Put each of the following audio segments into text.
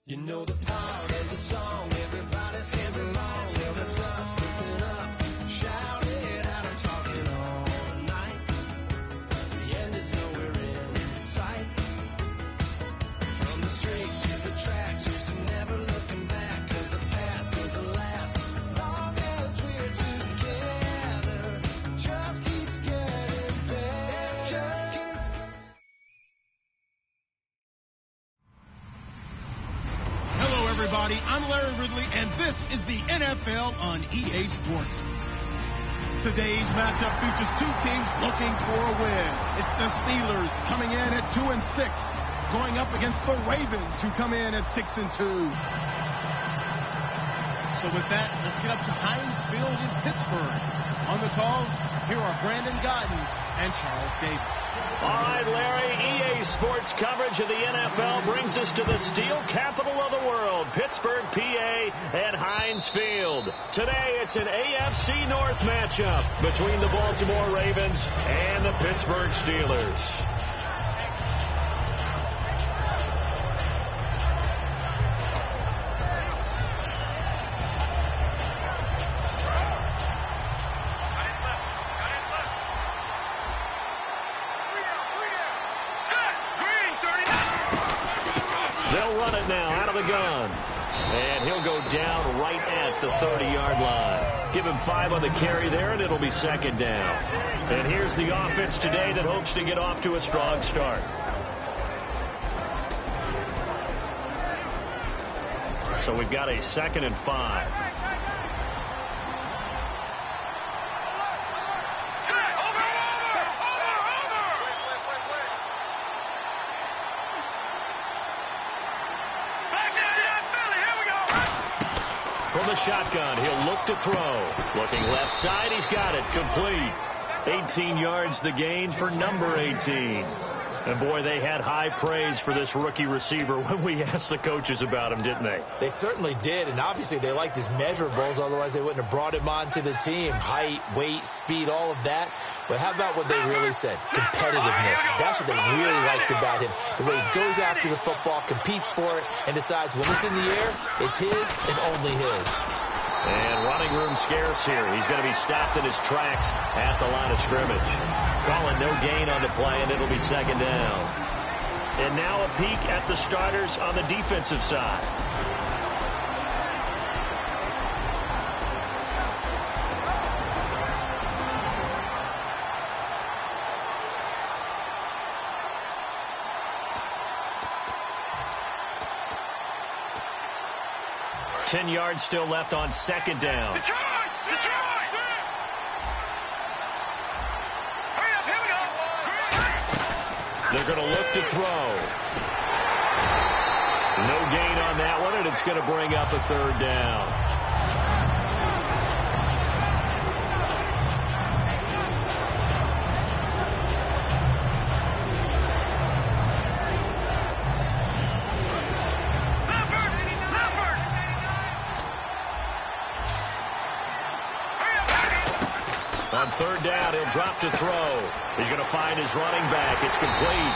You know the part of the song, everybody sings along. Well, that's us, listen up, shout it out, I'm talking all night. The end is nowhere in sight. From the streets to the tracks, used to never looking back, cause the past doesn't last. Long as we're together, just keeps getting better. Just keeps. Hello, everybody. I'm Larry Ridley, and this is the NFL on EA Sports. Today's matchup features two teams looking for a win. It's the Steelers coming in at 2-6, going up against the Ravens, who come in at 6-2. So with that, let's get up to Heinz Field in Pittsburgh. On the call, here are Brandon Guyton and Charles Davis. All right, Larry, EA Sports coverage of the NFL brings us to the steel capital of the world, Pittsburgh, PA, and Heinz Field. Today, it's an AFC North matchup between the Baltimore Ravens and the Pittsburgh Steelers. They'll run it now out of the gun. And he'll go down right at the 30-yard line. Give him 5 on the carry there, and it'll be second down. And here's the offense today that hopes to get off to a strong start. So we've got a 2nd and 5. From the shotgun, he'll look to throw. Looking left side, he's got it. Complete. 18 yards the gain for number 18. And, boy, they had high praise for this rookie receiver when we asked the coaches about him, didn't they? They certainly did, and obviously they liked his measurables. Otherwise, they wouldn't have brought him onto the team. Height, weight, speed, all of that. But how about what they really said? Competitiveness. That's what they really liked about him. The way he goes after the football, competes for it, and decides when it's in the air, it's his and only his. And running room scarce here. He's going to be stopped in his tracks at the line of scrimmage. Calling no gain on the play, and it'll be second down. And now a peek at the starters on the defensive side. Ten yards still left on second down. They're going to look to throw. No gain on that one, and it's going to bring up a third down. On third down, he'll drop to throw. He's going to find his running back. It's complete.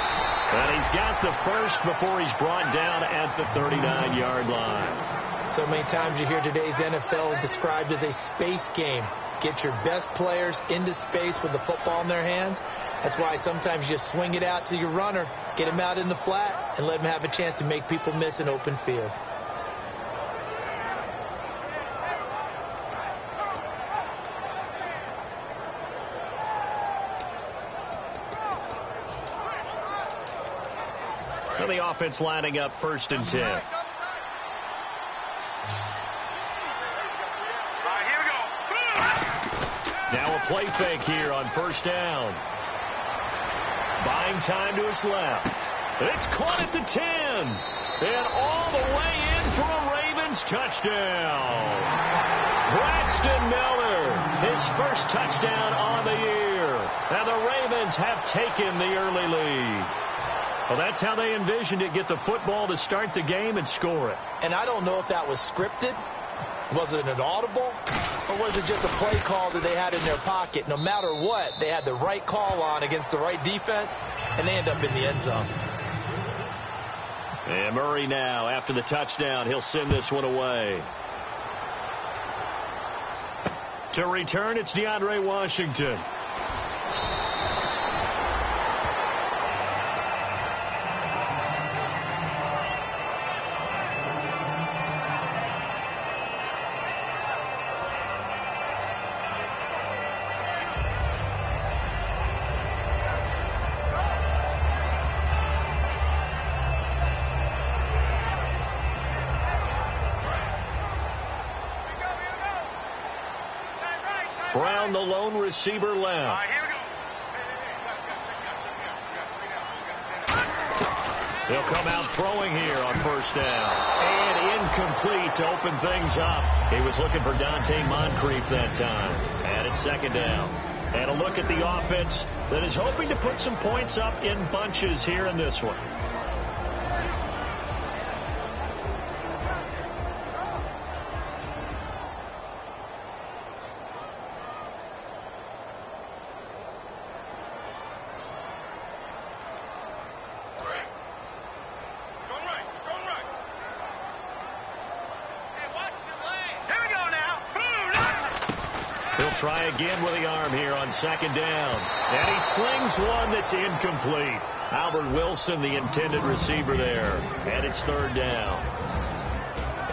And he's got the first before he's brought down at the 39-yard line. So many times you hear today's NFL described as a space game. Get your best players into space with the football in their hands. That's why sometimes you just swing it out to your runner, get him out in the flat, and let him have a chance to make people miss an open field. The offense lining up 1st and 10. Now a play fake here on 1st down. Buying time to his left. It's caught at the 10. And all the way in for a Ravens touchdown. Braxton Miller, his first touchdown on the year. And the Ravens have taken the early lead. Well, that's how they envisioned it, get the football to start the game and score it. And I don't know if that was scripted. Was it an audible? Or was it just a play call that they had in their pocket? No matter what, they had the right call on against the right defense, and they end up in the end zone. And Murray now, after the touchdown, he'll send this one away. To return, it's DeAndre Washington. Brown, the lone receiver, left. He'll come out throwing here on first down. And incomplete to open things up. He was looking for Dante Moncrief that time. And it's second down. And a look at the offense that is hoping to put some points up in bunches here in this one. Try again with the arm here on second down. And he slings one that's incomplete. Albert Wilson, the intended receiver there. And it's third down.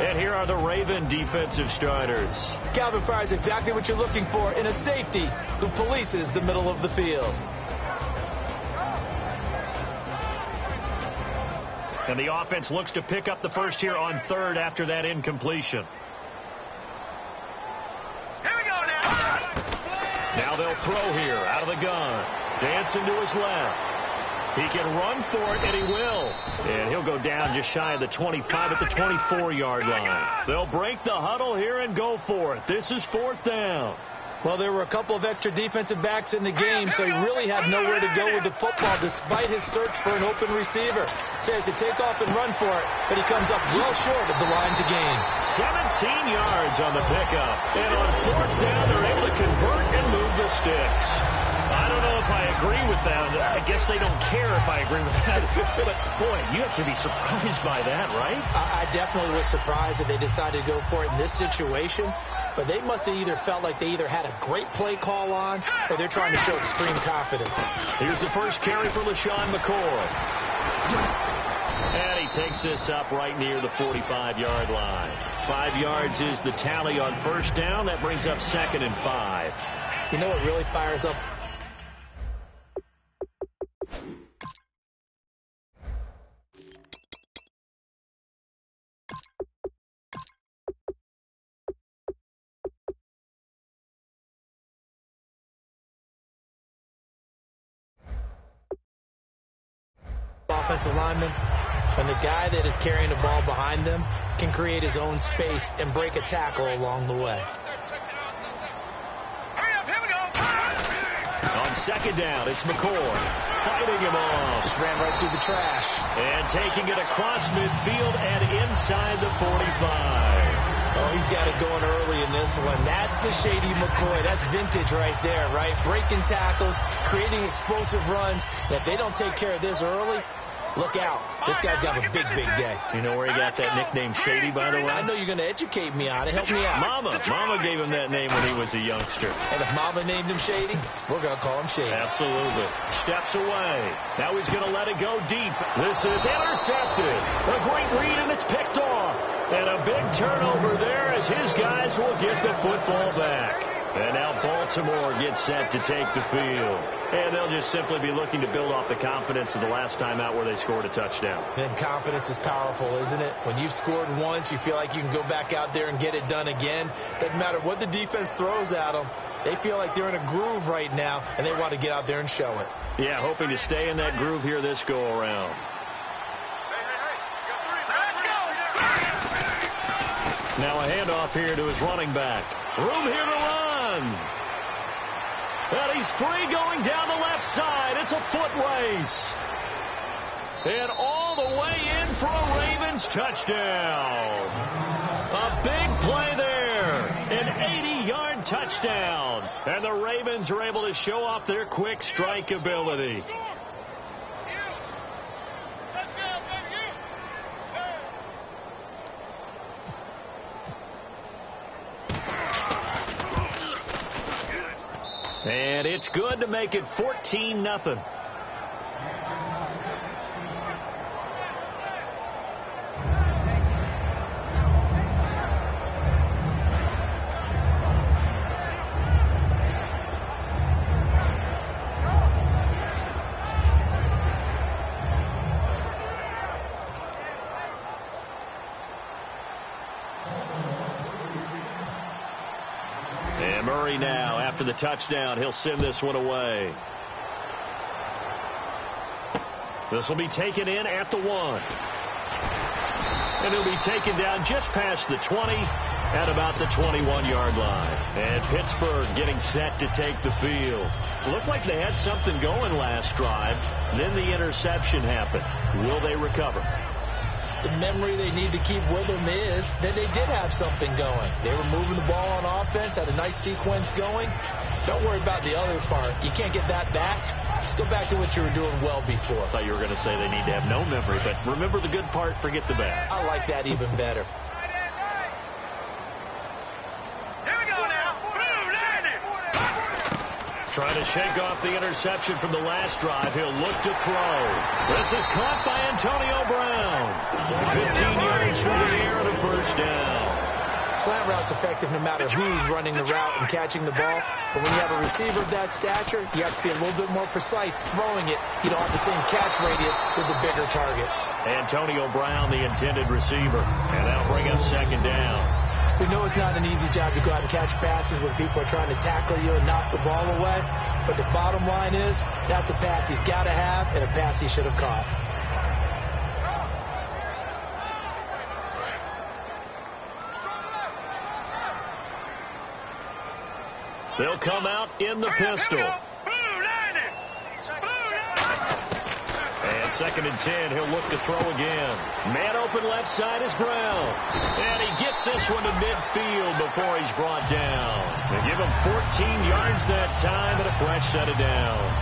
And here are the Raven defensive starters. Calvin Fryer's exactly what you're looking for in a safety who polices the middle of the field. And the offense looks to pick up the first here on third after that incompletion. Now they'll throw here out of the gun. Dancing to his left. He can run for it, and he will. And he'll go down just shy of the 25 at the 24-yard line. They'll break the huddle here and go for it. This is fourth down. Well, there were a couple of extra defensive backs in the game, so he really had nowhere to go with the football despite his search for an open receiver. Says to take off and run for it, but he comes up well short of the line to gain. 17 yards on the pickup. And on fourth down, they're able to convert and move the sticks. I don't know if I agree with that. I guess they don't care if I agree with that. But, boy, you have to be surprised by that, right? I definitely was surprised that they decided to go for it in this situation. But they must have either felt like they either had a great play call on or they're trying to show extreme confidence. Here's the first carry for LaShawn McCoy. And he takes this up right near the 45-yard line. 5 yards is the tally on first down. That brings up second and 5. You know what really fires up? Offensive lineman, and the guy that is carrying the ball behind them can create his own space and break a tackle along the way. On second down, it's McCoy fighting him off. Just ran right through the trash. And taking it across midfield and inside the 45. Oh, he's got it going early in this one. That's the shady McCoy. That's vintage right there, right? Breaking tackles, creating explosive runs. And if they don't take care of this early, look out. This guy's got a big, big day. You know where he got that nickname Shady, by the way? I know you're going to educate me on it. Help me out. Mama gave him that name when he was a youngster. And if Mama named him Shady, we're going to call him Shady. Absolutely. Steps away. Now he's going to let it go deep. This is intercepted. A great read, and it's picked off. And a big turnover there as his guys will get the football back. And now Baltimore gets set to take the field. And they'll just simply be looking to build off the confidence of the last time out where they scored a touchdown. And confidence is powerful, isn't it? When you've scored once, you feel like you can go back out there and get it done again. Doesn't matter what the defense throws at them. They feel like they're in a groove right now, and they want to get out there and show it. Yeah, hoping to stay in that groove here this go-around. Now a handoff here to his running back. Room here to run. And he's free going down the left side. It's a foot race. And all the way in for a Ravens touchdown. A big play there. An 80-yard touchdown. And the Ravens are able to show off their quick strike ability. And it's good to make it 14-0. And Murray now, after the touchdown, he'll send this one away. This will be taken in at the 1. And he'll be taken down just past the 20 at about the 21-yard line. And Pittsburgh getting set to take the field. Looked like they had something going last drive. Then the interception happened. Will they recover? The memory they need to keep with them is that they did have something going. They were moving the ball on offense, had a nice sequence going. Don't worry about the other part. You can't get that back. Let's go back to what you were doing well before. I thought you were going to say they need to have no memory, but remember the good part, forget the bad. I like that even better. Here we go now. Trying to shake off the interception from the last drive. He'll look to throw. This is caught by Antonio Brown. 15 yards through the air and a first down. Slant route's effective no matter who's running the route and catching the ball. But when you have a receiver of that stature, you have to be a little bit more precise throwing it. You don't have the same catch radius with the bigger targets. Antonio Brown, the intended receiver. And that'll bring up second down. We know it's not an easy job to go out and catch passes when people are trying to tackle you and knock the ball away. But the bottom line is, that's a pass he's got to have and a pass he should have caught. They'll come out in the pistol. And 2nd and 10, he'll look to throw again. Man open left side is Brown. And he gets this one to midfield before he's brought down. They give him 14 yards that time and a fresh set of downs.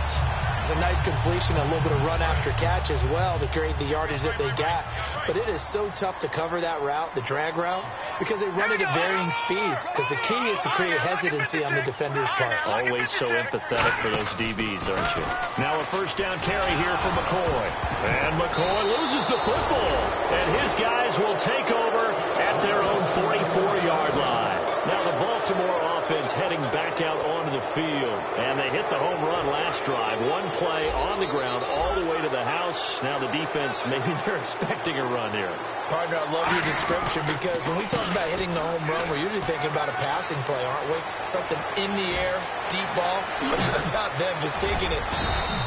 It's a nice completion, a little bit of run after catch as well to create the yardage that they got. But it is so tough to cover that route, the drag route, because they run it at varying speeds. Because the key is to create hesitancy on the defender's part. Always so empathetic for those DBs, aren't you? Now a first down carry here for McCoy. And McCoy loses the football. And his guys will take over at their own 44-yard line. Now the Baltimore offense heading back out onto the field. And they hit the home run last drive. One play on the ground all the way to the house. Now the defense, maybe they're expecting a run here. Partner, I love your description because when we talk about hitting the home run, we're usually thinking about a passing play, aren't we? Something in the air, deep ball. But how about them just taking it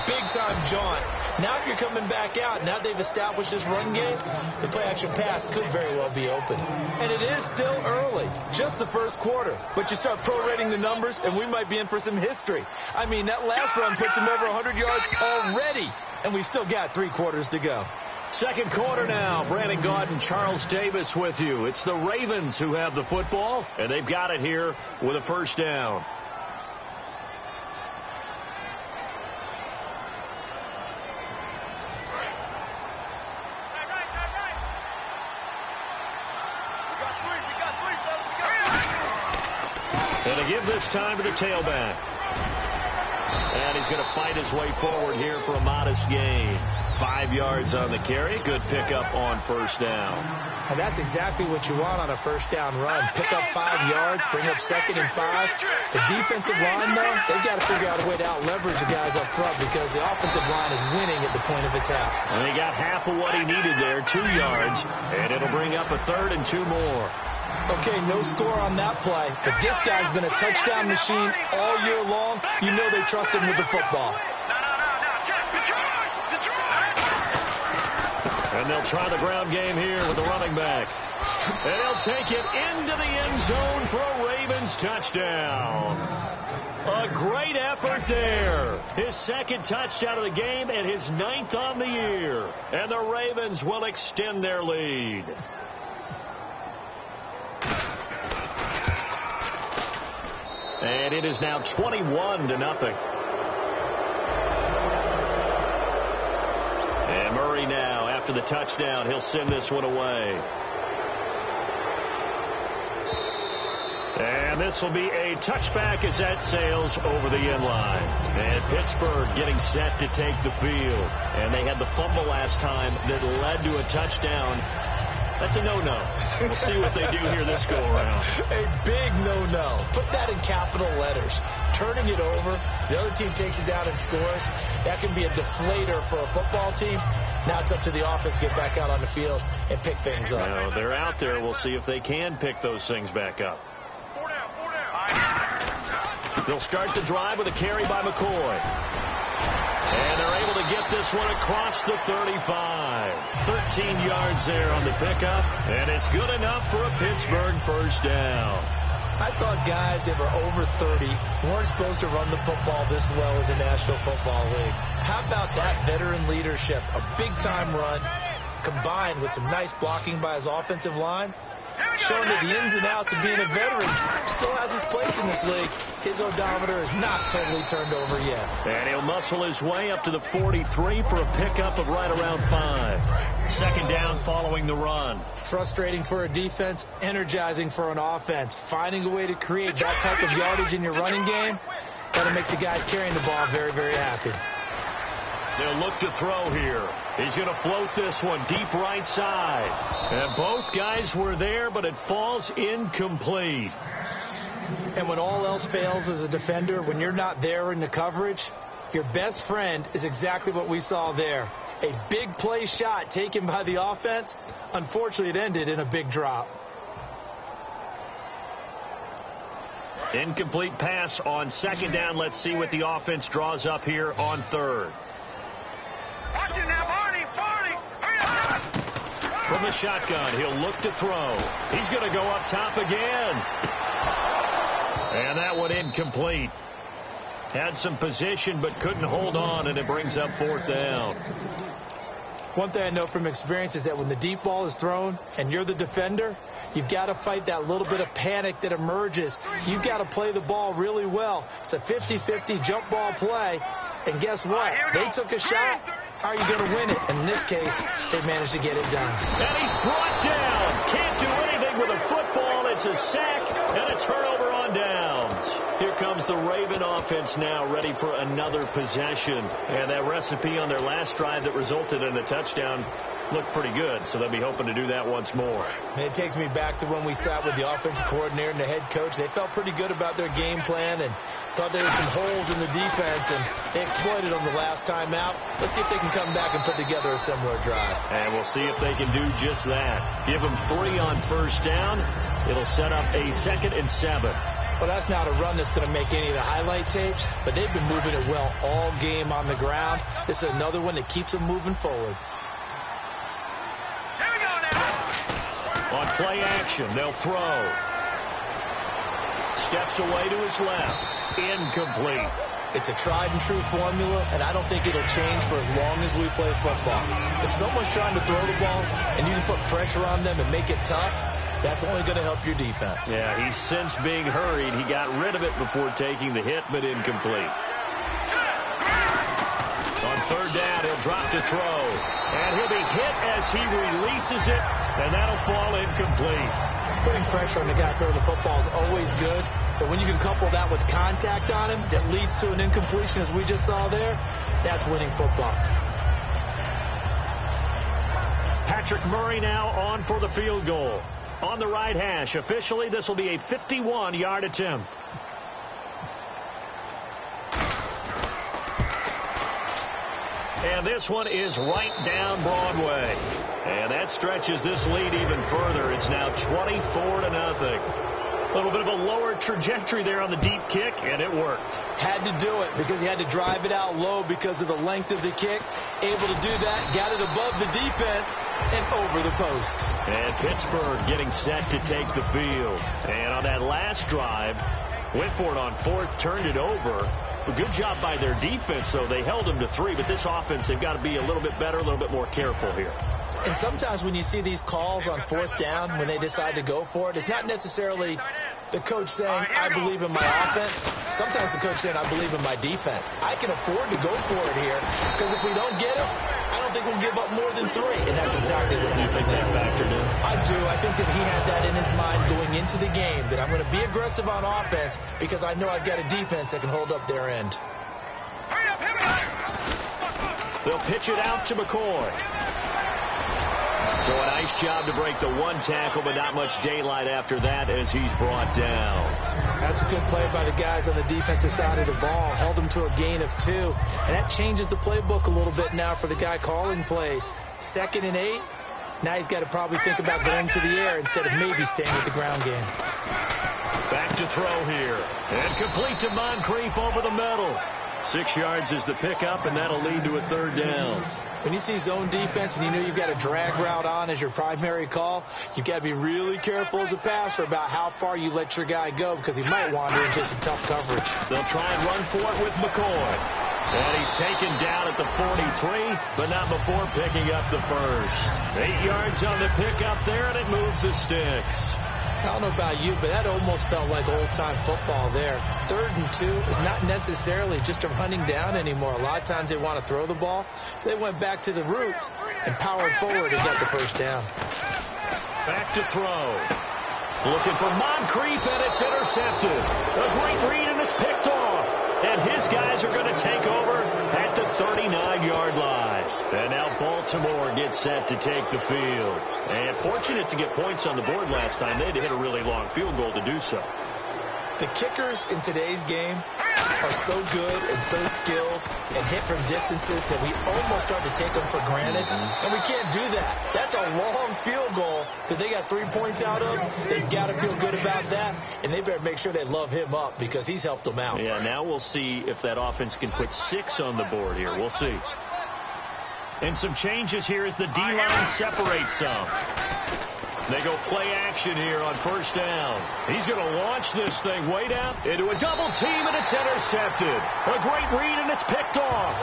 big-time jaunt. Now if you're coming back out, now they've established this run game, the play-action pass could very well be open. And it is still early, just the first quarter. But you start prorating the numbers, and we might be in for some history. I mean, that last run puts them over 100 yards already, and we've still got 3 quarters to go. Second quarter now. Brandon Gaudin, Charles Davis with you. It's the Ravens who have the football, and they've got it here with a first down. And to give this time to the tailback. And he's going to fight his way forward here for a modest gain. 5 yards on the carry. Good pickup on first down. And that's exactly what you want on a first down run. Pick up 5 yards, bring up 2nd and 5. The defensive line, though, they've got to figure out a way to out-leverage the guys up front because the offensive line is winning at the point of attack. And he got half of what he needed there, 2 yards. And it'll bring up a 3rd and 2 more. Okay, no score on that play, but this guy's been a touchdown machine all year long. You know they trust him with the football. And they'll try the ground game here with the running back. And he'll take it into the end zone for a Ravens touchdown. A great effort there. His 2nd touchdown of the game and his 9th on the year. And the Ravens will extend their lead. And it is now 21-0. And Murray now, after the touchdown, he'll send this one away. And And this will be a touchback as that sails over the end line. And Pittsburgh getting set to take the field. And they had the fumble last time that led to a touchdown. That's a no-no. We'll see what they do here this go-around. A big no-no. Put that in capital letters. Turning it over, the other team takes it down and scores. That can be a deflator for a football team. Now it's up to the offense to get back out on the field and pick things up. Now, they're out there. We'll see if they can pick those things back up. They'll start the drive with a carry by McCoy. And they're able to get this one across the 35. 13 yards there on the pickup. And it's good enough for a Pittsburgh first down. I thought guys that were over 30 weren't supposed to run the football this well in the National Football League. How about that veteran leadership? A big-time run combined with some nice blocking by his offensive line. Showing that the ins and outs of being a veteran still has his place in this league. His odometer is not totally turned over yet. And he'll muscle his way up to the 43 for a pickup of right around 5. Second down following the run. Frustrating for a defense, energizing for an offense. Finding a way to create that type of yardage in your running game, got to make the guys carrying the ball very, very happy. They'll look to throw here. He's going to float this one deep right side. And both guys were there, but it falls incomplete. And when all else fails as a defender, when you're not there in the coverage, your best friend is exactly what we saw there. A big play shot taken by the offense. Unfortunately, it ended in a big drop. Incomplete pass on second down. Let's see what the offense draws up here on third. Watch it now, Barney. Hurry up. From the shotgun, he'll look to throw. He's going to go up top again. And that one incomplete. Had some position but couldn't hold on, and it brings up fourth down. One thing I know from experience is that when the deep ball is thrown and you're the defender, you've got to fight that little bit of panic that emerges. You've got to play the ball really well. It's a 50-50 jump ball play. And guess what? They took a shot. How are you going to win it? And in this case, they managed to get it done. And he's brought down. Can't do anything with a football. It's a sack and a turnover on downs. Here comes the Raven offense now, ready for another possession. And that recipe on their last drive that resulted in a touchdown looked pretty good, so they'll be hoping to do that once more. And it takes me back to when we sat with the offensive coordinator and the head coach. They felt pretty good about their game plan and thought there were some holes in the defense, and they exploited them the last time out. Let's see if they can come back and put together a similar drive. And we'll see if they can do just that. Give them 3 on first down. It'll set up a 2nd and 7. Well, that's not a run that's going to make any of the highlight tapes, but they've been moving it well all game on the ground. This is another one that keeps them moving forward. Here we go now. On play action, they'll throw. Steps away to his left. Incomplete. It's a tried and true formula, and I don't think it'll change for as long as we play football. If someone's trying to throw the ball and you can put pressure on them and make it tough, that's only going to help your defense. Yeah, he's since being hurried. He got rid of it before taking the hit, but incomplete. On third down, he'll drop to throw. And he'll be hit as he releases it, and that'll fall incomplete. Putting pressure on the guy throwing the football is always good, but when you can couple that with contact on him that leads to an incompletion, as we just saw there, that's winning football. Patrick Murray now on for the field goal. On the right hash. Officially, this will be a 51-yard attempt. And this one is right down Broadway. And that stretches this lead even further. It's now 24-0. A little bit of a lower trajectory there on the deep kick, and it worked. Had to do it because he had to drive it out low because of the length of the kick. Able to do that, got it above the defense and over the post. And Pittsburgh getting set to take the field. And on that last drive, went for it on fourth, turned it over. A good job by their defense, though. They held them to 3, but this offense, they've got to be a little bit better, a little bit more careful here. And sometimes when you see these calls on fourth down, when they decide to go for it, it's not necessarily the coach saying, I believe in my offense. Sometimes the coach saying, I believe in my defense. I can afford to go for it here because if we don't get it, I don't don't think we'll give up more than 3. And that's exactly what he think that factored in? I do. I think that he had that in his mind going into the game, that I'm going to be aggressive on offense because I know I've got a defense that can hold up their end. They'll pitch it out to McCoy. So a nice job to break the 1 tackle, but not much daylight after that as he's brought down. That's a good play by the guys on the defensive side of the ball. Held them to a gain of 2. And that changes the playbook a little bit now for the guy calling plays. 2nd and 8. Now he's got to probably think about going to the air instead of maybe staying with the ground game. Back to throw here. And complete to Moncrief over the middle. 6 yards is the pickup, and that'll lead to a 3rd down. When you see zone defense and you know you've got a drag route on as your primary call, you've got to be really careful as a passer about how far you let your guy go because he might wander into some tough coverage. They'll try and run for it with McCoy. And he's taken down at the 43, but not before picking up the first. 8 yards on the pickup there, and it moves the sticks. I don't know about you, but that almost felt like old-time football there. 3rd and 2 is not necessarily just a running down anymore. A lot of times they want to throw the ball. They went back to the roots and powered forward and got the first down. Back to throw. Looking for Moncrief, and it's intercepted. A great read, and it's picked off. And his guys are going to take over at the 39-yard line. And now Baltimore gets set to take the field. And fortunate to get points on the board last time. They had to hit a really long field goal to do so. The kickers in today's game are so good and so skilled and hit from distances that we almost start to take them for granted. And we can't do that. That's a long field goal that they got 3 points out of. They've got to feel good about that. And they better make sure they love him up because he's helped them out. Yeah, now we'll see if that offense can put 6 on the board here. We'll see. And some changes here as the D-line separates some. They go play action here on 1st down. He's going to launch this thing way down into a double team, and it's intercepted. A great read, and it's picked off.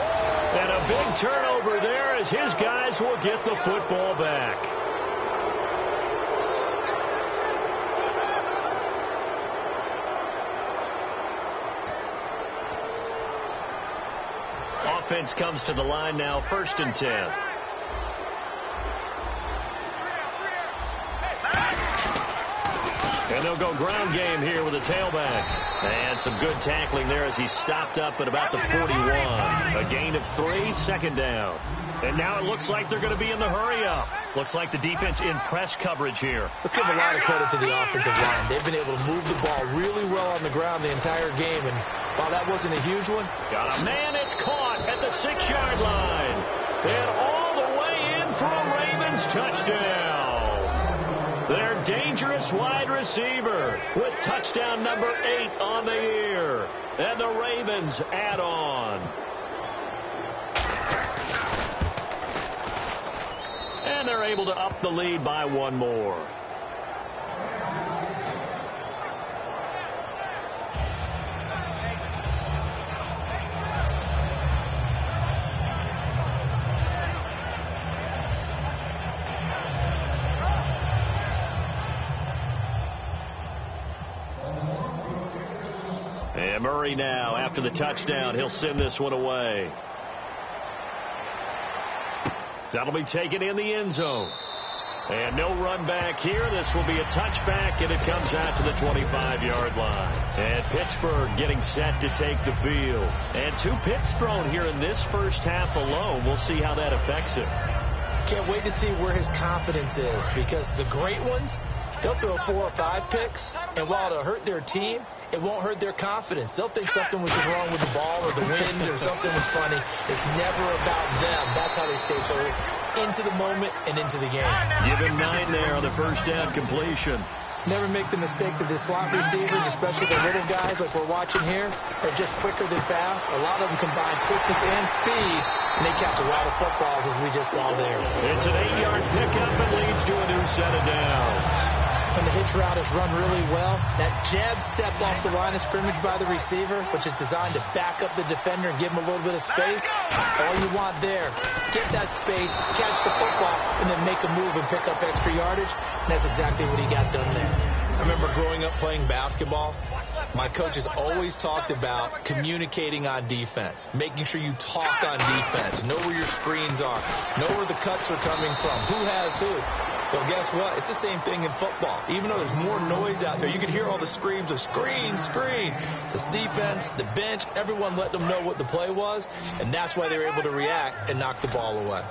And a big turnover there as his guys will get the football back. Offense comes to the line now, 1st and 10. And they'll go ground game here with a tailback. And some good tackling there as he stopped up at about the 41. A gain of 3, 2nd down. And now it looks like they're going to be in the hurry-up. Looks like the defense in press coverage here. Let's give a lot of credit to the offensive line. They've been able to move the ball really well on the ground the entire game. And while that wasn't a huge one, got a man, it's caught at the 6-yard line. And all the way in for a Ravens touchdown. Their dangerous wide receiver with touchdown number 8 on the year. And the Ravens add on. And they're able to up the lead by 1 more. And Murray now, after the touchdown, he'll send this one away. That'll be taken in the end zone. And no run back here. This will be a touchback, and it comes out to the 25-yard line. And Pittsburgh getting set to take the field. And 2 picks thrown here in this first half alone. We'll see how that affects him. can't wait to see where his confidence is because the great ones, they'll throw 4 or 5 picks, and while it'll hurt their team, it won't hurt their confidence. They'll think something was just wrong with the ball or the wind or something was funny. It's never about them. That's how they stay so into the moment and into the game. Give him 9 there on the first down completion. Never make the mistake that the slot receivers, especially the little guys like we're watching here, are just quicker than fast. A lot of them combine quickness and speed, and they catch a lot of footballs, as we just saw there. It's an 8-yard pickup and leads to a new set of downs. When the hitch route is run really well, that jab step off the line of scrimmage by the receiver, which is designed to back up the defender and give him a little bit of space, all you want there, get that space, catch the football, and then make a move and pick up extra yardage, and that's exactly what he got done there. I remember growing up playing basketball, My coach has always talked about communicating on defense, making sure you talk on defense, know where your screens are, know where the cuts are coming from, who has who. Well, guess what? It's the same thing in football. Even though there's more noise out there, you can hear all the screams of screen, screen. This defense, the bench, everyone let them know what the play was, and that's why they were able to react and knock the ball away.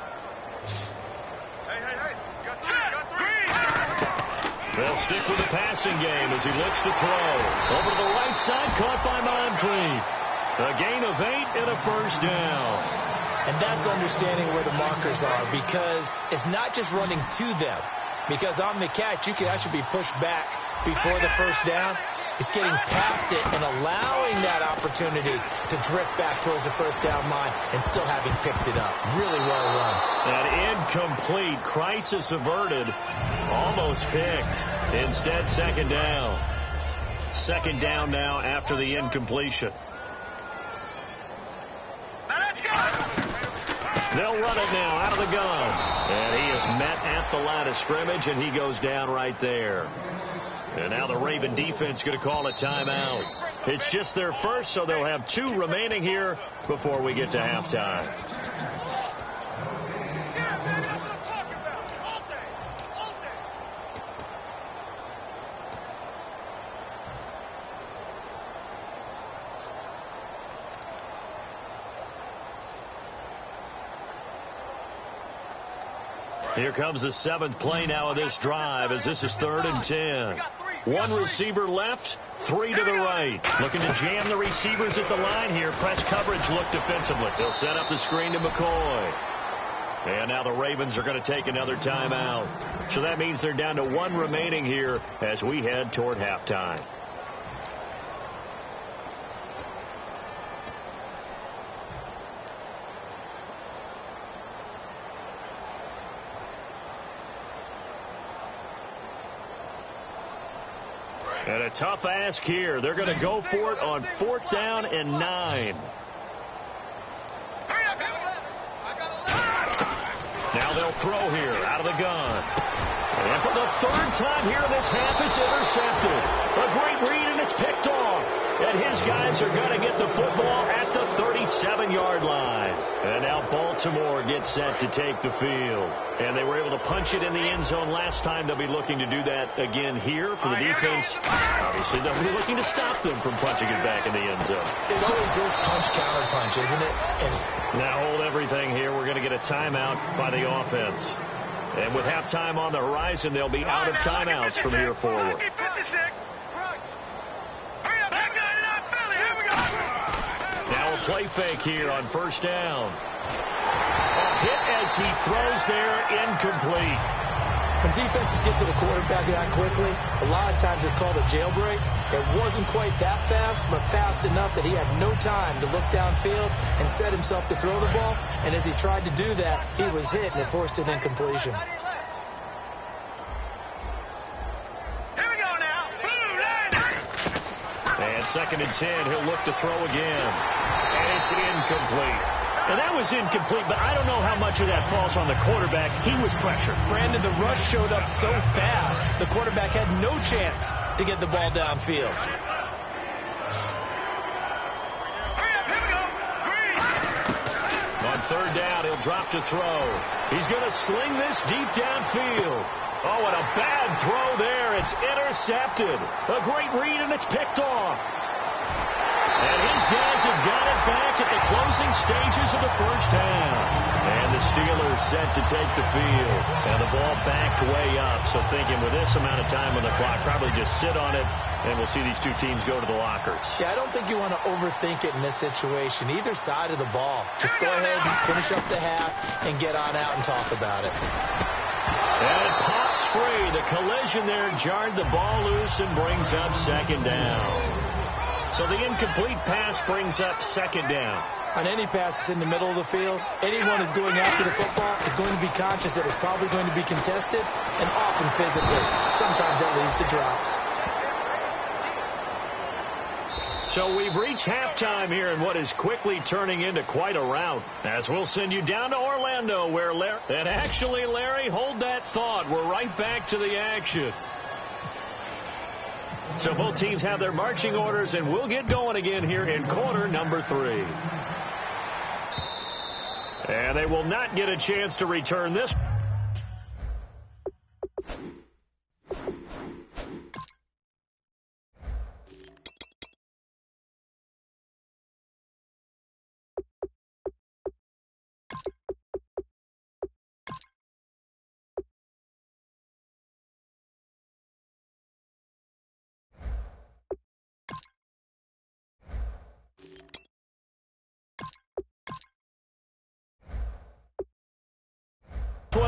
They'll stick with the passing game as he looks to throw. Over to the right side, caught by Moncrief. A gain of 8 and a first down. And that's understanding where the markers are, because it's not just running to them. Because on the catch, you can actually be pushed back before the first down. It's getting past it and allowing that opportunity to drift back towards the first down line and still having picked it up. Really well run. An incomplete, crisis averted, almost picked. Instead, second down. Second down now after the incompletion. They'll run it now out of the gun. And he is met at the line of scrimmage, and he goes down right there. And now the Raven defense going to call a timeout. It's just their first, so they'll have 2 remaining here before we get to halftime. Here comes the 7th play now of this drive, as this is 3rd and 10. 1 receiver left, 3 to the right. Looking to jam the receivers at the line here. Press coverage look defensively. They'll set up the screen to McCoy. And now the Ravens are going to take another timeout. So that means they're down to 1 remaining here as we head toward halftime. And a tough ask here. They're going to go for it on 4th down and 9. Now they'll throw here out of the gun. And for the 3rd time here in this half, it's intercepted. A great read, and it's picked off. And his guys are going to get the football at the 37-yard line. And now Baltimore gets set to take the field. And they were able to punch it in the end zone last time. They'll be looking to do that again here for the defense. Obviously, they'll be looking to stop them from punching it back in the end zone. It always is punch-counter-punch, isn't it? And now hold everything here. We're going to get a timeout by the offense. And with halftime on the horizon, they'll be out of timeouts from here forward. Now a play fake here on 1st down. A hit as he throws there, incomplete. when defenses get to the quarterback that quickly, a lot of times it's called a jailbreak. It wasn't quite that fast, but fast enough that he had no time to look downfield and set himself to throw the ball. And as he tried to do that, he was hit, and it forced an incompletion. And 2nd and 10, he'll look to throw again. And it's incomplete. And that was incomplete, but I don't know how much of that falls on the quarterback. He was pressured. Brandon, the rush showed up so fast, the quarterback had no chance to get the ball downfield. On 3rd down, he'll drop to throw. He's going to sling this deep downfield. Oh, and a bad throw there. It's intercepted. A great read, and it's picked off. And his guys have got it back at the closing stages of the first half. And the Steelers set to take the field. And the ball backed way up. So thinking with this amount of time on the clock, probably just sit on it, and we'll see these two teams go to the lockers. Yeah, I don't think you want to overthink it in this situation. Either side of the ball. Just go ahead and finish up the half and get on out and talk about it. And it pops free. The collision there jarred the ball loose and brings up 2nd down. So the incomplete pass brings up 2nd down. On any passes in the middle of the field, anyone who's going after the football is going to be conscious that it's probably going to be contested, and often physically. Sometimes that leads to drops. So we've reached halftime here in what is quickly turning into quite a rout. As we'll send you down to Orlando where Larry, hold that thought. We're right back to the action. So both teams have their marching orders, and we'll get going again here in quarter number 3. And they will not get a chance to return this.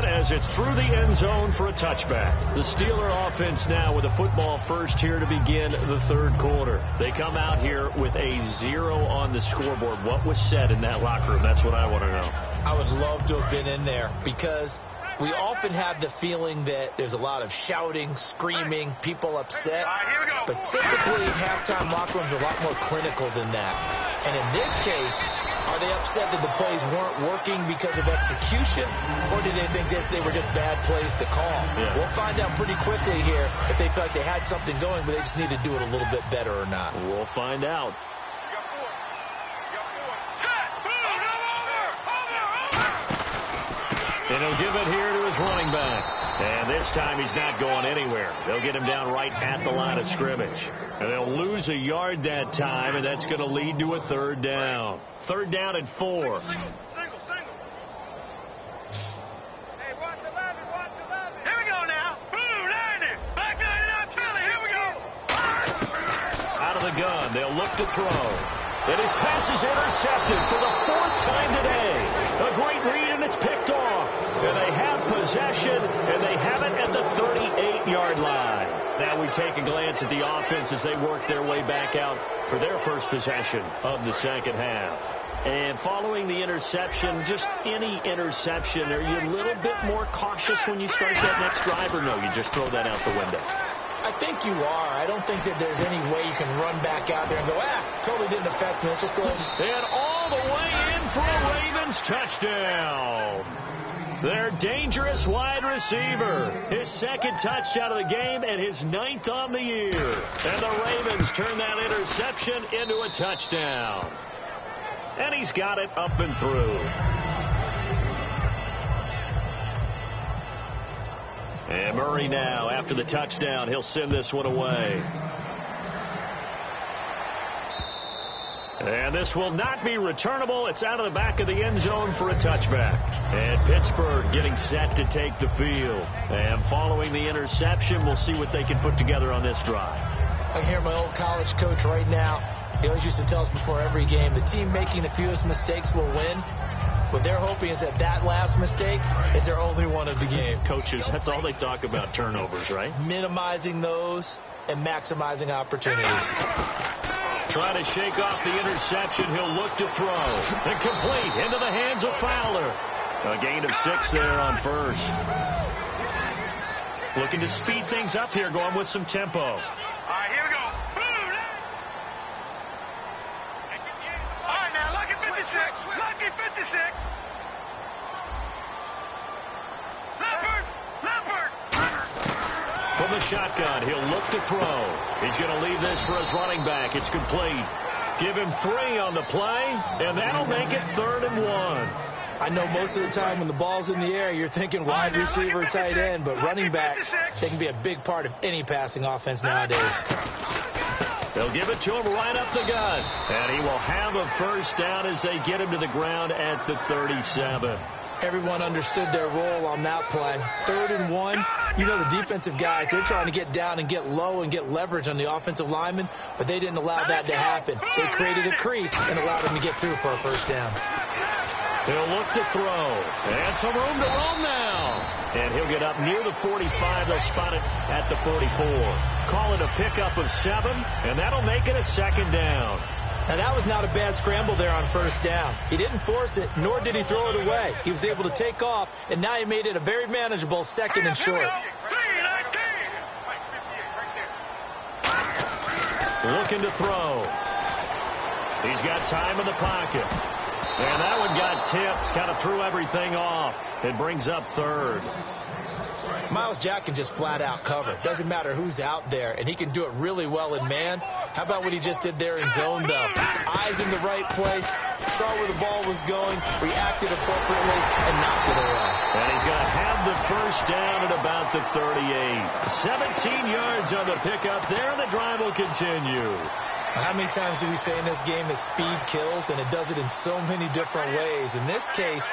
As it's through the end zone for a touchback. The Steeler offense now with a football first here to begin the third quarter. They come out here with a 0 on the scoreboard. What was said in that locker room? That's what I want to know. I would love to have been in there because we often have the feeling that there's a lot of shouting, screaming, people upset. But typically, halftime locker rooms are a lot more clinical than that. And in this case, are they upset that the plays weren't working because of execution, or did they think they were just bad plays to call? Yeah. We'll find out pretty quickly here if they feel like they had something going, but they just need to do it a little bit better or not. We'll find out. And he'll give it here to his running back. And this time he's not going anywhere. They'll get him down right at the line of scrimmage. And they'll lose a yard that time, and that's going to lead to a third down. Third down and 4. Single. Hey, watch 11. Here we go now. Boom, 90. Back 99 Philly. Here we go. Out of the gun, they'll look to throw. And his pass is intercepted for the 4th time today. A great read, and it's picked off. And they have possession, and they have it at the 38-yard line. Now we take a glance at the offense as they work their way back out for their first possession of the second half. And following the interception, just any interception, are you a little bit more cautious when you start that next drive, or no, you just throw that out the window? I think you are. I don't think that there's any way you can run back out there and go, totally didn't affect me. Let's just go ahead. And all the way in for a Ravens touchdown. Their dangerous wide receiver. His second touchdown of the game and his 9th on the year. And the Ravens turn that interception into a touchdown. And he's got it up and through. And Murray now, after the touchdown, he'll send this one away. And this will not be returnable. It's out of the back of the end zone for a touchback. And Pittsburgh getting set to take the field. And following the interception, we'll see what they can put together on this drive. I hear my old college coach right now. He always used to tell us before every game, the team making the fewest mistakes will win. What they're hoping is that last mistake is their only one of the game. Coaches, that's all they talk about, turnovers, right? Minimizing those and maximizing opportunities. Trying to shake off the interception. He'll look to throw. And complete into the hands of Fowler. A gain of 6 there on first. Looking to speed things up here, going with some tempo. All right, here we go. All right, now, lucky 56. Lucky 56. Leopard. From the shotgun, he'll look to throw. He's going to leave this for his running back. It's complete. Give him 3 on the play, and that'll make it 3rd and 1. I know most of the time when the ball's in the air, you're thinking wide receiver, tight end, but running backs, they can be a big part of any passing offense nowadays. They'll give it to him right up the gut, and he will have a first down as they get him to the ground at the 37. Everyone understood their role on that play. 3rd and 1. You know the defensive guys, they're trying to get down and get low and get leverage on the offensive linemen, but they didn't allow that to happen. They created a crease and allowed him to get through for a first down. He'll look to throw. And some room to roam now. And he'll get up near the 45. They'll spot it at the 44. Call it a pickup of 7, and that'll make it a 2nd down. Now, that was not a bad scramble there on first down. He didn't force it, nor did he throw it away. He was able to take off, and now he made it a very manageable 2nd and short. Looking to throw. He's got time in the pocket. And that one got tipped, kind of threw everything off. It brings up 3rd. Miles Jack can just flat out cover. Doesn't matter who's out there, and he can do it really well in man. How about what he just did there in zone, though? Eyes in the right place, saw where the ball was going, reacted appropriately, and knocked it away. And he's going to have the first down at about the 38. 17 yards on the pickup there, and the drive will continue. How many times do we say in this game that speed kills, and it does it in so many different ways? In this case,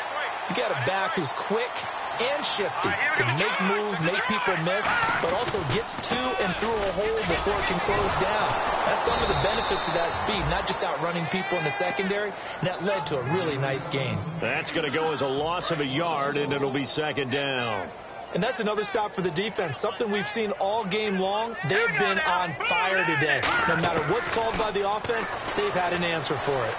you got a back who's quick and shifty, can make moves, make people miss, but also gets to and through a hole before it can close down. That's some of the benefits of that speed, not just outrunning people in the secondary, and that led to a really nice gain. That's going to go as a loss of a yard, and it'll be second down. And that's another stop for the defense, something we've seen all game long. They've been on fire today. No matter what's called by the offense, they've had an answer for it.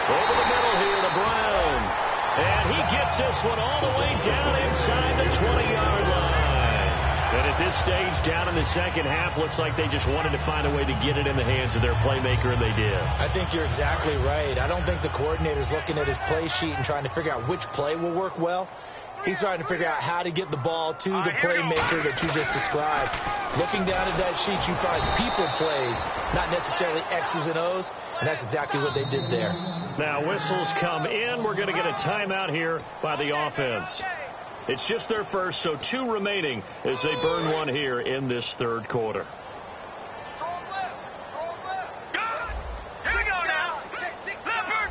Over the middle here to Brown. And he gets this one all the way down inside the 20-yard line. And at this stage, down in the second half, looks like they just wanted to find a way to get it in the hands of their playmaker, and they did. I think you're exactly right. I don't think the coordinator's looking at his play sheet and trying to figure out which play will work well. He's trying to figure out how to get the ball to the playmaker that you just described. Looking down at that sheet, you find people plays, not necessarily X's and O's, and that's exactly what they did there. Now whistles come in. We're going to get a timeout here by the offense. It's just their first, so 2 remaining as they burn one here in this third quarter. Strong left. Good. Here we go now. Leopard.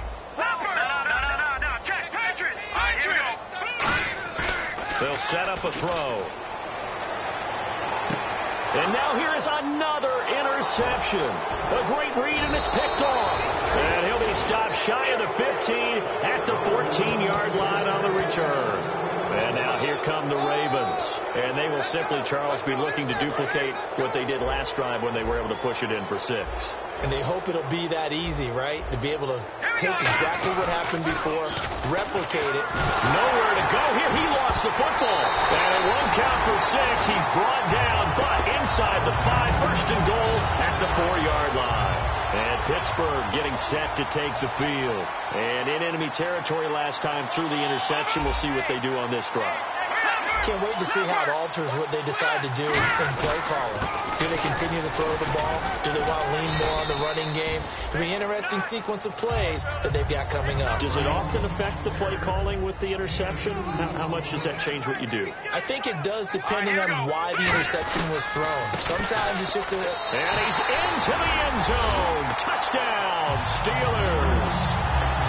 No. Check. Patriot. All right, here we go. They'll set up a throw. And now here is another interception. A great read, and it's picked off. And he'll be stopped shy of the 15 at the 14-yard line on the return. And now here come the Ravens. And they will simply, Charles, be looking to duplicate what they did last drive when they were able to push it in for 6. And they hope it'll be that easy, right? To be able to take exactly what happened before, replicate it. Nowhere to go here. He lost the football. And it won't count for 6. He's brought down, but inside the 5, first and goal at the 4-yard line. And Pittsburgh getting set to take the field. And in enemy territory last time through the interception. We'll see what they do on this drive. Can't wait to see how it alters what they decide to do in play calling. Do they continue to throw the ball? Do they want to lean more on the running game? It'll be an interesting sequence of plays that they've got coming up. Does it often affect the play calling with the interception? How much does that change what you do? I think it does, depending on why the interception was thrown. Sometimes it's just a... And he's into the end zone. Touchdown, Steelers.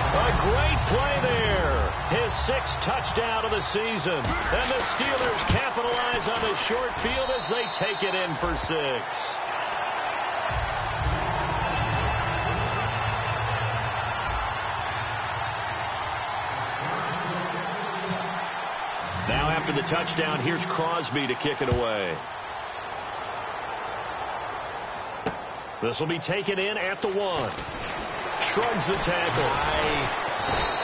A great play there. His 6th touchdown of the season. And the Steelers capitalize on the short field as they take it in for 6. Now after the touchdown, here's Crosby to kick it away. This will be taken in at the 1. Shrugs the tackle. Nice.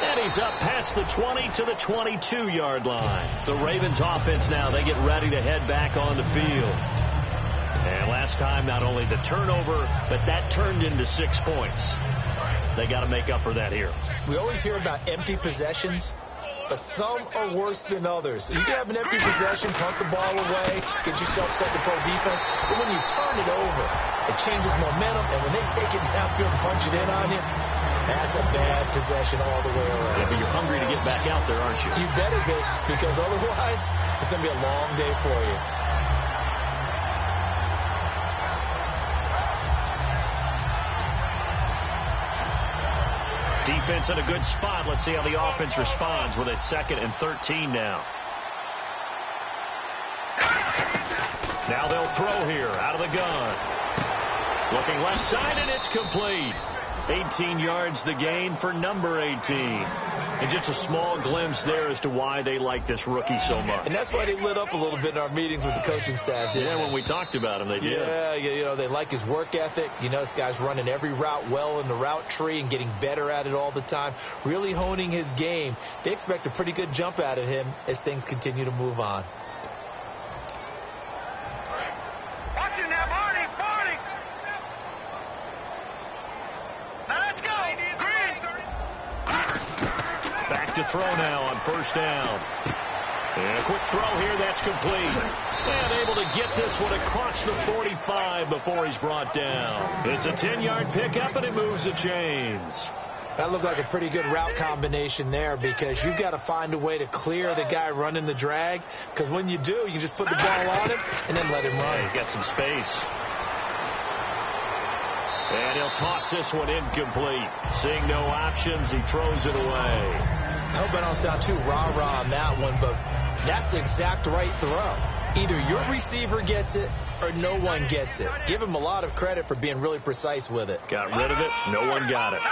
And he's up past the 20 to the 22-yard line. The Ravens offense now, they get ready to head back on the field. And last time, not only the turnover, but that turned into 6 points. They got to make up for that here. We always hear about empty possessions, but some are worse than others. You can have an empty possession, punt the ball away, get yourself set to pro defense, but when you turn it over, it changes momentum, and when they take it downfield and punch it in on you, that's a bad possession all the way around. Yeah, but you're hungry to get back out there, aren't you? You better be, because otherwise, it's going to be a long day for you. Defense in a good spot. Let's see how the offense responds with a 2nd and 13 now. Now they'll throw here out of the gun. Looking left side, and it's complete. 18 yards the gain for number 18. And just a small glimpse there as to why they like this rookie so much. And that's why they lit up a little bit in our meetings with the coaching staff. Yeah, when we talked about him, they did. Yeah, you know, they like his work ethic. You know, this guy's running every route well in the route tree and getting better at it all the time, really honing his game. They expect a pretty good jump out of him as things continue to move on. Watch it now, Barney. Now let's go. Green. Back to throw now on first down. And a quick throw here, that's complete. And able to get this one across the 45 before he's brought down. It's a 10-yard pickup, and it moves the chains. That looked like a pretty good route combination there, because you've got to find a way to clear the guy running the drag, because when you do, you just put the ball on him and then let him run. He's got some space. And he'll toss this one incomplete. Seeing no options, he throws it away. I hope I don't sound too rah-rah on that one, but that's the exact right throw. Either your receiver gets it or no one gets it. Give him a lot of credit for being really precise with it. Got rid of it. No one got it.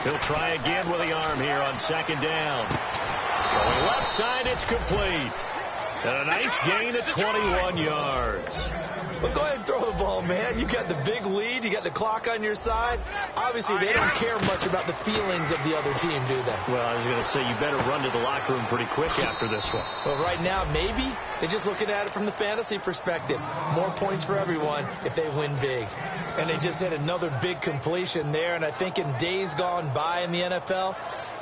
He'll try again with the arm here on second down. Going left side, it's complete. And a nice gain of 21 yards. Well, go ahead and throw the ball, man. You got the big lead. You got the clock on your side. Obviously, they don't care much about the feelings of the other team, do they? Well, I was going to say, you better run to the locker room pretty quick after this one. Well, right now, maybe. They're just looking at it from the fantasy perspective. More points for everyone if they win big. And they just had another big completion there. And I think in days gone by in the NFL,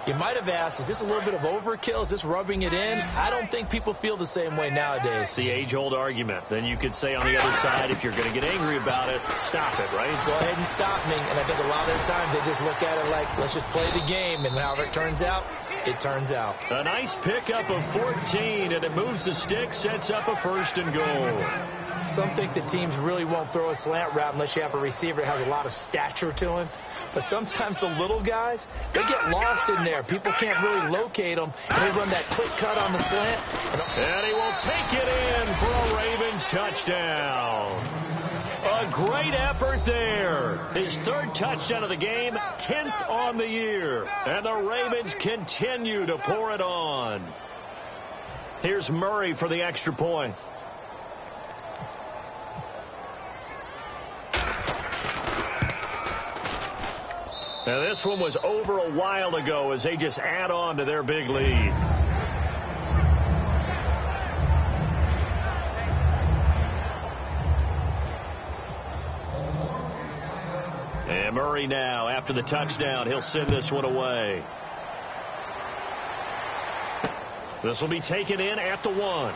you might have asked, is this a little bit of overkill? Is this rubbing it in? I don't think people feel the same way nowadays. It's the age-old argument. Then you could say on the other side, if you're going to get angry about it, stop it, right? Go ahead and stop me. And I think a lot of the times they just look at it like, let's just play the game. And however it turns out, it turns out. A nice pickup of 14, and it moves the stick, sets up a 1st and goal. Some think that teams really won't throw a slant route unless you have a receiver that has a lot of stature to him. But sometimes the little guys, they get lost in there. People can't really locate them, and they run that quick cut on the slant. And he will take it in for a Ravens touchdown. A great effort there. His 3rd touchdown of the game, 10th on the year. And the Ravens continue to pour it on. Here's Murray for the extra point. Now, this one was over a while ago as they just add on to their big lead. And Murray now, after the touchdown, he'll send this one away. This will be taken in at the 1.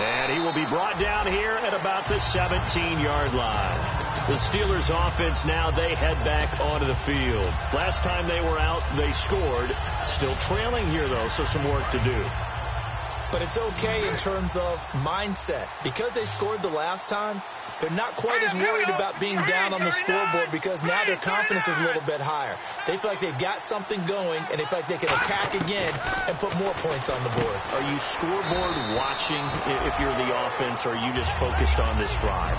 And he will be brought down here at about the 17-yard line. The Steelers offense now, they head back onto the field. Last time they were out, they scored. Still trailing here, though, so some work to do. But it's okay in terms of mindset. Because they scored the last time, they're not quite as worried about being down on the scoreboard because now their confidence is a little bit higher. They feel like they've got something going, and they feel like they can attack again and put more points on the board. Are you scoreboard watching if you're the offense, or are you just focused on this drive?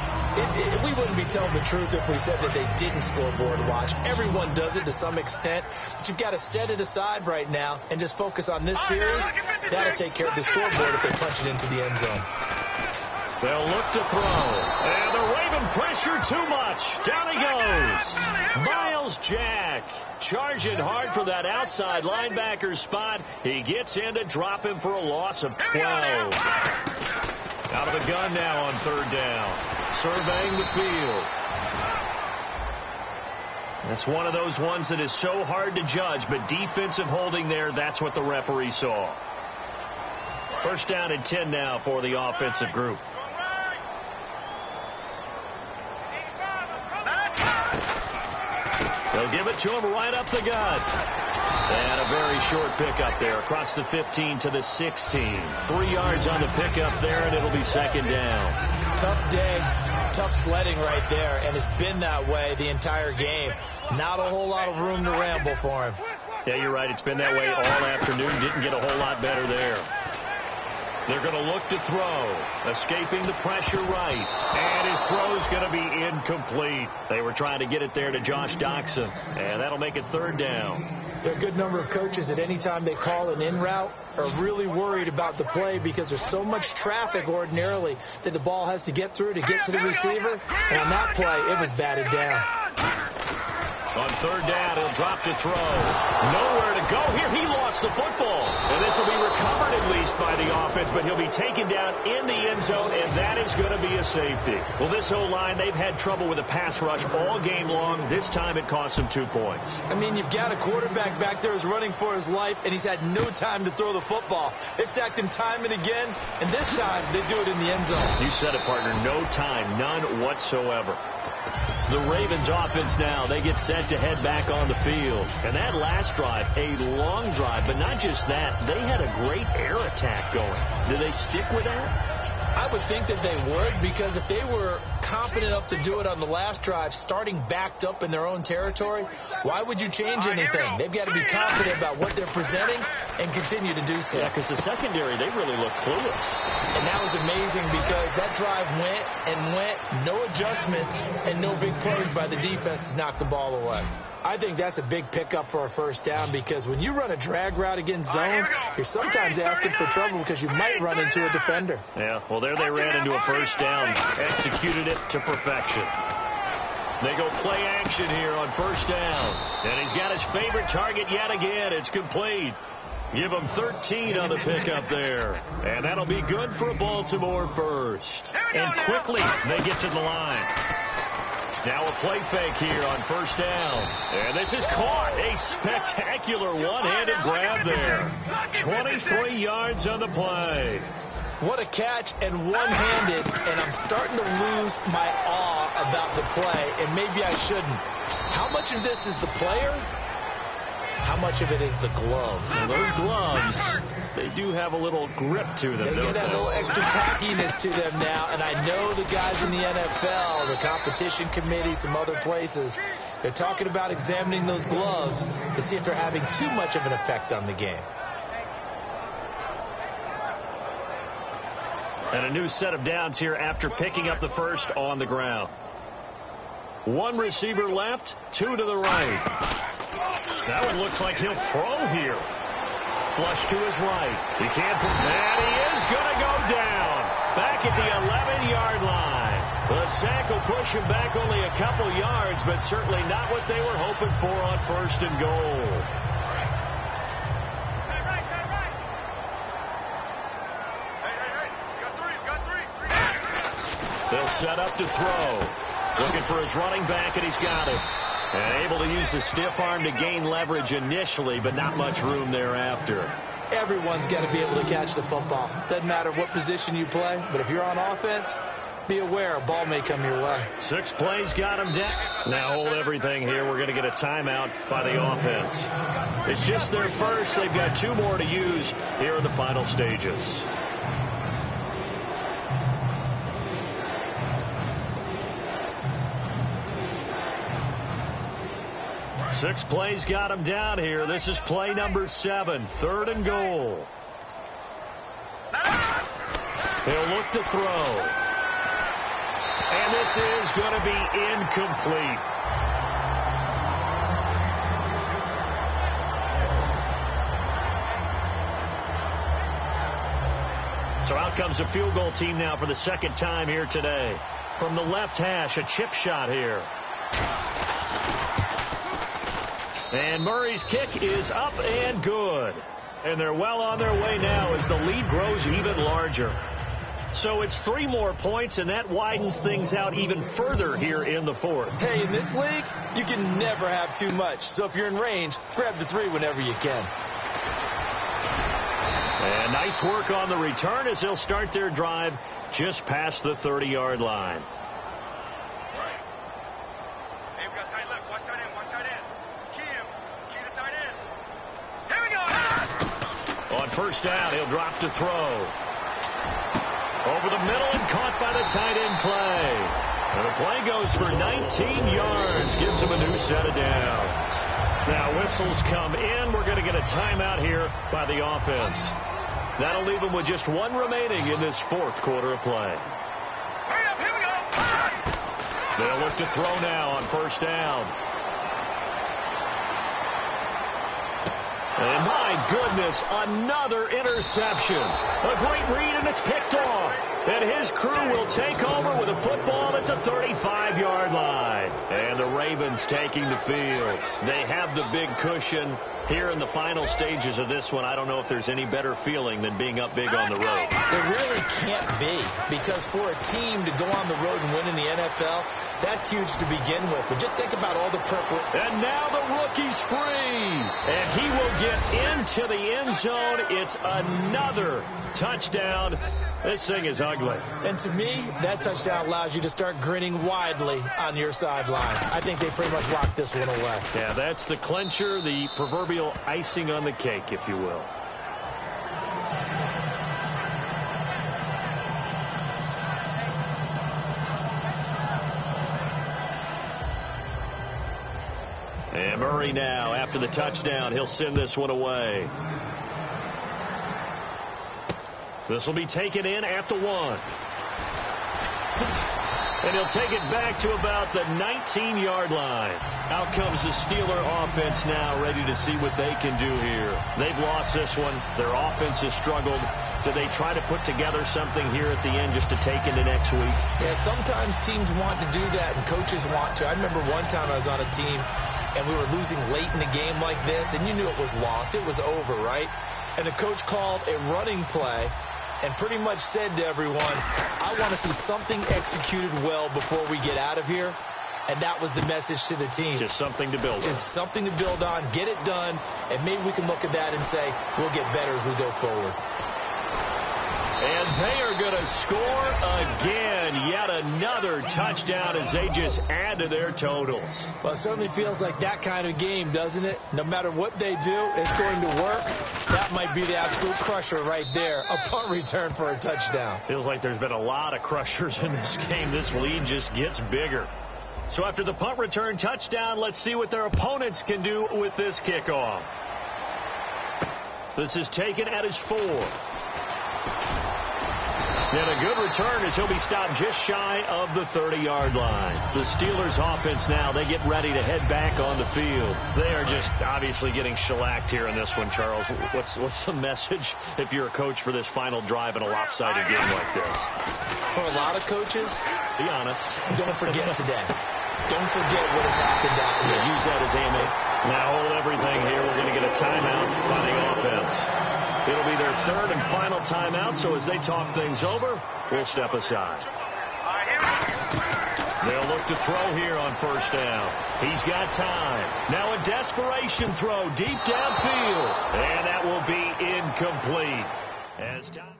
We wouldn't be telling the truth if we said that they didn't scoreboard watch. Everyone does it to some extent, but you've got to set it aside right now and just focus on this series. That'll take care of the scoreboard if they punch it into the end zone. They'll look to throw. And the Raven pressure too much. Down he goes. Miles Jack charging hard for that outside linebacker spot. He gets in to drop him for a loss of 12. Out of the gun now on 3rd down. Surveying the field. That's one of those ones that is so hard to judge, but defensive holding there, that's what the referee saw. 1st down and 10 now for the offensive group. They'll give it to him right up the gut. And a very short pickup there across the 15 to the 16. 3 yards on the pickup there, and it'll be 2nd down. Tough day, tough sledding right there, and it's been that way the entire game. Not a whole lot of room to ramble for him. Yeah, you're right. It's been that way all afternoon. Didn't get a whole lot better there. They're going to look to throw. Escaping the pressure right. And his throw's going to be incomplete. They were trying to get it there to Josh Doxson. And that'll make it 3rd down. There are a good number of coaches that any time they call an in route are really worried about the play because there's so much traffic ordinarily that the ball has to get through to get to the receiver. And on that play, it was batted down. On 3rd down, he'll drop to throw. Nowhere to go here. He lost the football. And this will be recovered at least by the offense. offense, but he'll be taken down in the end zone, and that is going to be a safety. Well, this O-line, they've had trouble with a pass rush all game long. This time it cost them 2 points. I mean, you've got a quarterback back there who's running for his life, and he's had no time to throw the football. They've sacked him time and again, and this time they do it in the end zone. You said it, partner. No time, none whatsoever. The Ravens offense now, they get set to head back on the field. And that last drive, a long drive, but not just that, they had a great air attack going. Do they stick with that? I would think that they would, because if they were confident enough to do it on the last drive, starting backed up in their own territory, why would you change anything? They've got to be confident about what they're presenting and continue to do so. Yeah, because the secondary, they really look clueless. And that was amazing because that drive went and went, no adjustments and no big plays by the defense to knock the ball away. I think that's a big pickup for a first down, because when you run a drag route against zone, you're sometimes asking for trouble because you might run into a defender. Yeah, well, there they ran into a first down, executed it to perfection. They go play action here on first down, and he's got his favorite target yet again. It's complete. Give him 13 on the pickup there, and that'll be good for a Baltimore first. And quickly they get to the line. Now a play fake here on first down. And this is caught. A spectacular one-handed grab there. 23 yards on the play. What a catch, and one-handed, and I'm starting to lose my awe about the play, and maybe I shouldn't. How much of this is the player? How much of it is the glove? Well, those gloves, they do have a little grip to them, They don't get that they? little extra tackiness to them now, and I know the guys in the NFL, the competition committee, some other places, they're talking about examining those gloves to see if they're having too much of an effect on the game. And a new set of downs here after picking up the first on the ground. One receiver left, two to the right. That one looks like he'll throw here. Flush to his right. He can't put that. He is going to go down. Back at the 11-yard line. The sack will push him back only a couple yards, but certainly not what they were hoping for on first and goal. They'll set up to throw. Looking for his running back, and he's got it. And able to use the stiff arm to gain leverage initially, but not much room thereafter. Everyone's got to be able to catch the football. Doesn't matter what position you play, but if you're on offense, be aware a ball may come your way. 6 plays got him down. Now hold everything here. We're going to get a timeout by the offense. It's just their first. They've got 2 more to use here in the final stages. Six plays got him down here. This is play number 7, 3rd and goal. He'll look to throw. And this is going to be incomplete. So out comes a field goal team now for the second time here today. From the left hash, a chip shot here. And Murray's kick is up and good. And they're well on their way now as the lead grows even larger. So it's 3 more points, and that widens things out even further here in the 4th. Hey, in this league, you can never have too much. So if you're in range, grab the 3 whenever you can. And nice work on the return as they'll start their drive just past the 30-yard line. On first down, he'll drop to throw. Over the middle and caught by the tight end play. And the play goes for 19 yards. Gives him a new set of downs. Now whistles come in. We're going to get a timeout here by the offense. That'll leave them with just 1 remaining in this 4th quarter of play. Hurry up, here we go. They'll look to throw now on first down. And my goodness, another interception. A great read, and it's picked off. And his crew will take over with a football at the 35-yard line. And the Ravens taking the field. They have the big cushion. Here in the final stages of this one, I don't know if there's any better feeling than being up big on the road. There really can't be, because for a team to go on the road and win in the NFL, that's huge to begin with. But just think about all the preparation. And now the rookie's free. And he will get into the end zone. It's another touchdown. This thing is ugly. And to me, that touchdown allows you to start grinning widely on your sideline. I think they pretty much locked this one away. Yeah, that's the clincher, the proverbial icing on the cake, if you will. And Murray now, after the touchdown, he'll send this one away. This will be taken in at the 1. And he'll take it back to about the 19-yard line. Out comes the Steeler offense now, ready to see what they can do here. They've lost this one. Their offense has struggled. Do they try to put together something here at the end just to take into next week? Yeah, sometimes teams want to do that and coaches want to. I remember one time I was on a team and we were losing late in the game like this, and you knew it was lost. It was over, right? And the coach called a running play and pretty much said to everyone, I want to see something executed well before we get out of here. And that was the message to the team. Just something to build on. Just something to build on, get it done, and maybe we can look at that and say, we'll get better as we go forward. And they are going to score again. Yet another touchdown as they just add to their totals. Well, it certainly feels like that kind of game, doesn't it? No matter what they do, it's going to work. That might be the absolute crusher right there. A punt return for a touchdown. Feels like there's been a lot of crushers in this game. This lead just gets bigger. So after the punt return touchdown, let's see what their opponents can do with this kickoff. This is taken at his 4. And a good return as he'll be stopped just shy of the 30-yard line. The Steelers offense now, they get ready to head back on the field. They are just obviously getting shellacked here in this one, Charles. What's the message if you're a coach for this final drive in a lopsided game like this? For a lot of coaches, be honest. Don't forget today. Don't forget what has happened out here. Yeah, use that as ammo. Now hold everything here. We're going to get a timeout by the offense. It'll be their third and final timeout, so as they talk things over, we'll step aside. They'll look to throw here on first down. He's got time. Now a desperation throw deep downfield, and that will be incomplete. As time...